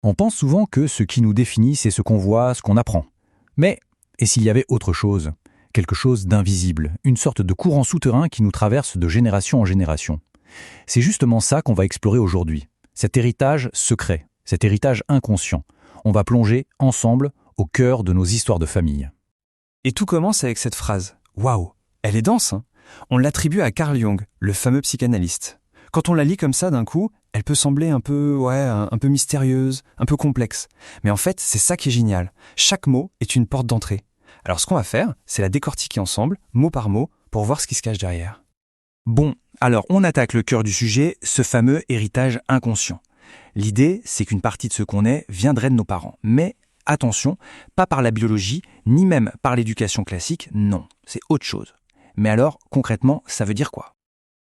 On pense souvent que ce qui nous définit, c'est ce qu'on voit, ce qu'on apprend. Mais, et s'il y avait autre chose? Quelque chose d'invisible, une sorte de courant souterrain qui nous traverse de génération en génération. C'est justement ça qu'on va explorer aujourd'hui. Cet héritage secret, cet héritage inconscient. On va plonger ensemble au cœur de nos histoires de famille. Et tout commence avec cette phrase. Waouh, elle est dense, hein? On l'attribue à Carl Jung, le fameux psychanalyste. Quand on la lit comme ça d'un coup, elle peut sembler un peu mystérieuse, un peu complexe. Mais en fait, c'est ça qui est génial. Chaque mot est une porte d'entrée. Alors ce qu'on va faire, c'est la décortiquer ensemble, mot par mot, pour voir ce qui se cache derrière. Bon, alors on attaque le cœur du sujet, ce fameux héritage inconscient. L'idée, c'est qu'une partie de ce qu'on est viendrait de nos parents. Mais attention, pas par la biologie, ni même par l'éducation classique, non, c'est autre chose. Mais alors, concrètement, ça veut dire quoi?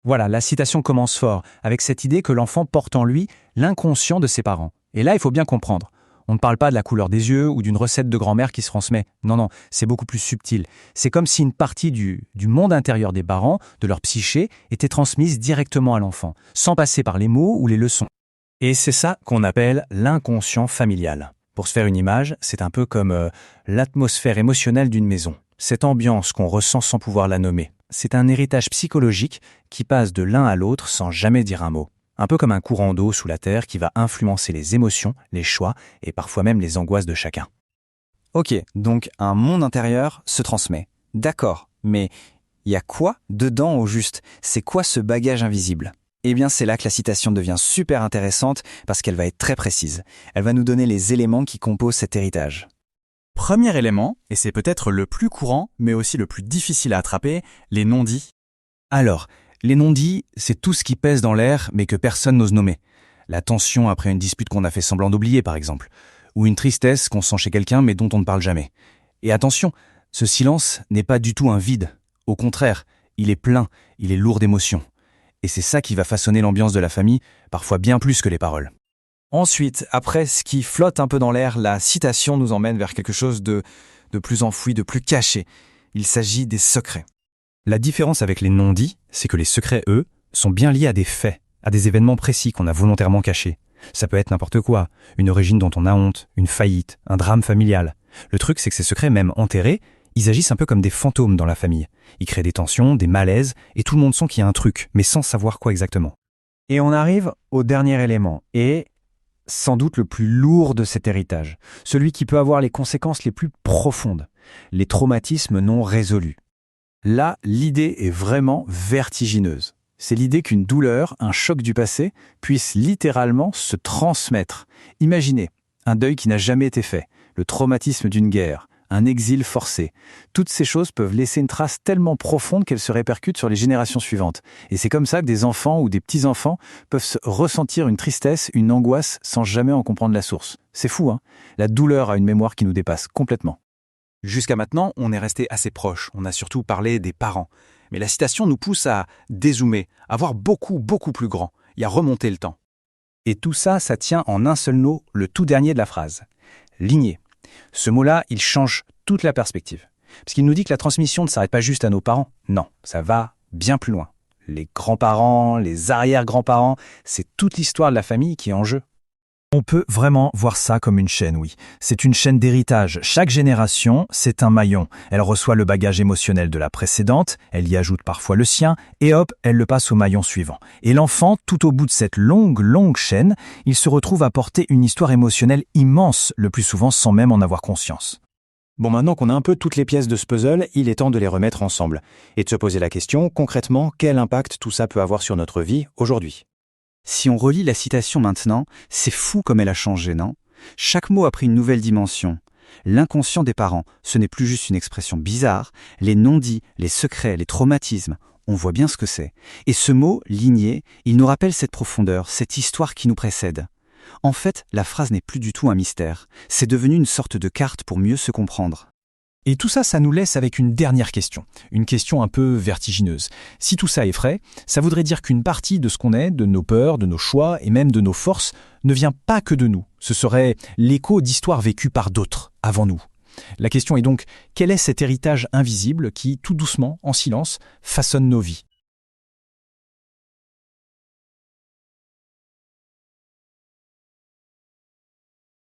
Voilà, la citation commence fort, avec cette idée que l'enfant porte en lui l'inconscient de ses parents. Et là, il faut bien comprendre. On ne parle pas de la couleur des yeux ou d'une recette de grand-mère qui se transmet. Non, c'est beaucoup plus subtil. C'est comme si une partie du monde intérieur des parents, de leur psyché, était transmise directement à l'enfant, sans passer par les mots ou les leçons. Et c'est ça qu'on appelle l'inconscient familial. Pour se faire une image, c'est un peu comme l'atmosphère émotionnelle d'une maison. Cette ambiance qu'on ressent sans pouvoir la nommer. C'est un héritage psychologique qui passe de l'un à l'autre sans jamais dire un mot. Un peu comme un courant d'eau sous la terre qui va influencer les émotions, les choix et parfois même les angoisses de chacun. Ok, donc un monde intérieur se transmet. D'accord, mais il y a quoi dedans au juste? C'est quoi ce bagage invisible? Eh bien, c'est là que la citation devient super intéressante parce qu'elle va être très précise. Elle va nous donner les éléments qui composent cet héritage. Premier élément, et c'est peut-être le plus courant, mais aussi le plus difficile à attraper, les non-dits. Alors, les non-dits, c'est tout ce qui pèse dans l'air, mais que personne n'ose nommer. La tension après une dispute qu'on a fait semblant d'oublier, par exemple. Ou une tristesse qu'on sent chez quelqu'un, mais dont on ne parle jamais. Et attention, ce silence n'est pas du tout un vide. Au contraire, il est plein, il est lourd d'émotions. Et c'est ça qui va façonner l'ambiance de la famille, parfois bien plus que les paroles. Ensuite, après ce qui flotte un peu dans l'air, la citation nous emmène vers quelque chose de plus enfoui, de plus caché. Il s'agit des secrets. La différence avec les non-dits, c'est que les secrets, eux, sont bien liés à des faits, à des événements précis qu'on a volontairement cachés. Ça peut être n'importe quoi, une origine dont on a honte, une faillite, un drame familial. Le truc, c'est que ces secrets, même enterrés, ils agissent un peu comme des fantômes dans la famille. Ils créent des tensions, des malaises, et tout le monde sent qu'il y a un truc, mais sans savoir quoi exactement. Et on arrive au dernier élément, et sans doute le plus lourd de cet héritage, celui qui peut avoir les conséquences les plus profondes, les traumatismes non résolus. Là, l'idée est vraiment vertigineuse. C'est l'idée qu'une douleur, un choc du passé, puisse littéralement se transmettre. Imaginez, un deuil qui n'a jamais été fait, le traumatisme d'une guerre, un exil forcé. Toutes ces choses peuvent laisser une trace tellement profonde qu'elles se répercutent sur les générations suivantes. Et c'est comme ça que des enfants ou des petits-enfants peuvent ressentir une tristesse, une angoisse, sans jamais en comprendre la source. C'est fou, hein? La douleur a une mémoire qui nous dépasse complètement. Jusqu'à maintenant, on est resté assez proche. On a surtout parlé des parents. Mais la citation nous pousse à dézoomer, à voir beaucoup plus grand, et à remonter le temps. Et tout ça, ça tient en un seul mot, le tout dernier de la phrase. Lignée. Ce mot-là, il change toute la perspective. Parce qu'il nous dit que la transmission ne s'arrête pas juste à nos parents. Non, ça va bien plus loin. Les grands-parents, les arrière-grands-parents, c'est toute l'histoire de la famille qui est en jeu. On peut vraiment voir ça comme une chaîne, oui. C'est une chaîne d'héritage. Chaque génération, c'est un maillon. Elle reçoit le bagage émotionnel de la précédente, elle y ajoute parfois le sien, et hop, elle le passe au maillon suivant. Et l'enfant, tout au bout de cette longue chaîne, il se retrouve à porter une histoire émotionnelle immense, le plus souvent sans même en avoir conscience. Bon, maintenant qu'on a un peu toutes les pièces de ce puzzle, il est temps de les remettre ensemble. Et de se poser la question, concrètement, quel impact tout ça peut avoir sur notre vie aujourd'hui ? Si on relit la citation maintenant, c'est fou comme elle a changé, non? Chaque mot a pris une nouvelle dimension. L'inconscient des parents, ce n'est plus juste une expression bizarre. Les non-dits, les secrets, les traumatismes, on voit bien ce que c'est. Et ce mot, lignée, il nous rappelle cette profondeur, cette histoire qui nous précède. En fait, la phrase n'est plus du tout un mystère. C'est devenu une sorte de carte pour mieux se comprendre. Et tout ça, ça nous laisse avec une dernière question. Une question un peu vertigineuse. Si tout ça est vrai, ça voudrait dire qu'une partie de ce qu'on est, de nos peurs, de nos choix et même de nos forces, ne vient pas que de nous. Ce serait l'écho d'histoires vécues par d'autres, avant nous. La question est donc, quel est cet héritage invisible qui, tout doucement, en silence, façonne nos vies?